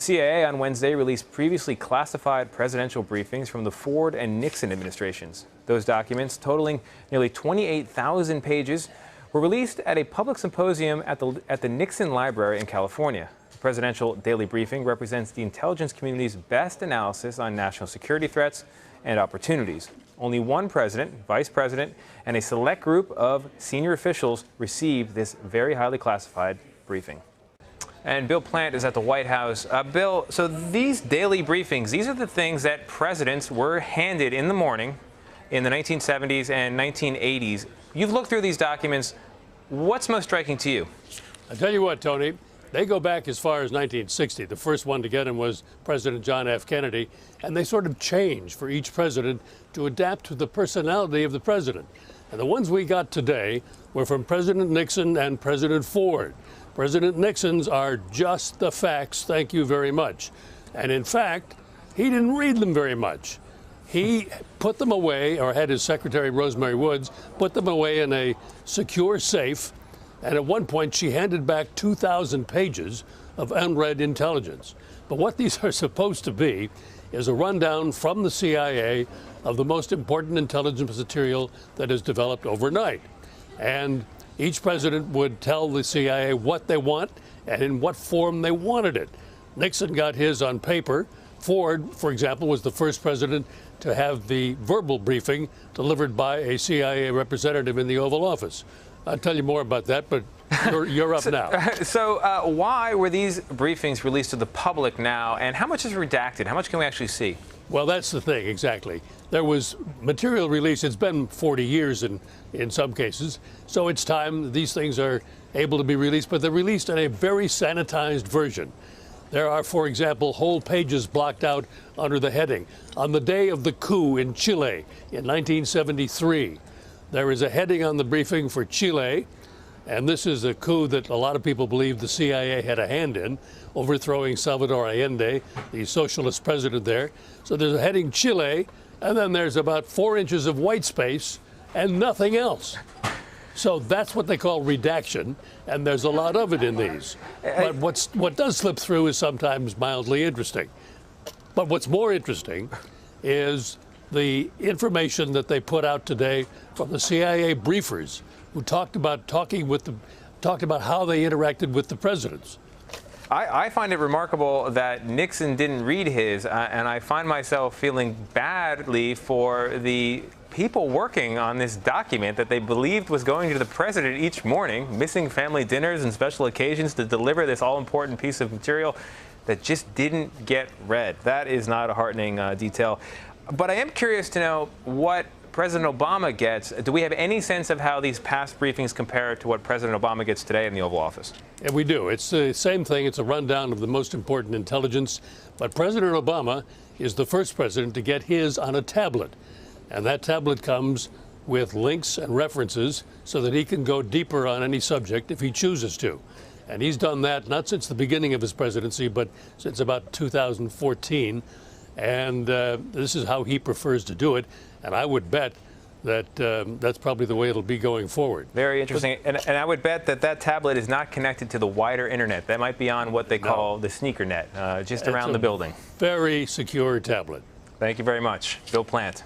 CIA on Wednesday released previously classified presidential briefings from the Ford and Nixon administrations. Those documents, totaling nearly 28,000 pages, were released at a public symposium at the Nixon Library in California. The presidential daily briefing represents the intelligence community's best analysis on national security threats and opportunities. Only one president, vice president, and a select group of senior officials received this very highly classified briefing. And Bill Plante is at the White House. Bill, so these daily briefings, these are the things that presidents were handed in the morning in the 1970s and 1980s. You've looked through these documents. What's most striking to you? I tell you what, Tony, they go back as far as 1960. The first one to get them was President John F. Kennedy, and they sort of change for each president to adapt to the personality of the president. And the ones we got today were from President Nixon and President Ford. President Nixon's are just the facts, thank you very much. And in fact, he didn't read them very much. He put them away, or had his secretary, Rosemary Woods, put them away in a secure safe. And at one point, she handed back 2,000 pages of unread intelligence. But what these are supposed to be is a rundown from the CIA of the most important intelligence material that is developed overnight. And each president would tell the CIA what they want and in what form they wanted it. Nixon got his on paper. Ford, for example, was the first president to have the verbal briefing delivered by a CIA representative in the Oval Office. I'll tell you more about that, but you're up now. So why were these briefings released to the public now, and how much is redacted? How much can we actually see? Well, that's the thing, exactly. There was material release. It's been 40 years in some cases, so it's time these things are able to be released, but they're released in a very sanitized version. There are, for example, whole pages blocked out under the heading, "On the day of the coup in Chile in 1973. There is a heading on the briefing for Chile, and this is a coup that a lot of people believe the CIA had a hand in, overthrowing Salvador Allende, the socialist president there. So there's a heading Chile, and then there's about 4 inches of white space and nothing else. So that's what they call redaction, and there's a lot of it in these. But what does slip through is sometimes mildly interesting. But what's more interesting is the information that they put out today from the CIA briefers, who talked about how they interacted with the presidents. I find it remarkable that Nixon didn't read his, and I find myself feeling badly for the people working on this document that they believed was going to the president each morning, missing family dinners and special occasions to deliver this all-important piece of material that just didn't get read. That is not a heartening detail. But I am curious to know what President Obama gets. Do we have any sense of how these past briefings compare to what President Obama gets today in the Oval Office? And we do. It's the same thing. It's a rundown of the most important intelligence. But President Obama is the first president to get his on a tablet. And that tablet comes with links and references so that he can go deeper on any subject if he chooses to. And he's done that not since the beginning of his presidency, but since about 2014. And this is how he prefers to do it. And I would bet that that's probably the way it'll be going forward. Very interesting. And I would bet that that tablet is not connected to the wider internet. That might be on what they call the sneaker net, just around the building. Very secure tablet. Thank you very much. Bill Plante.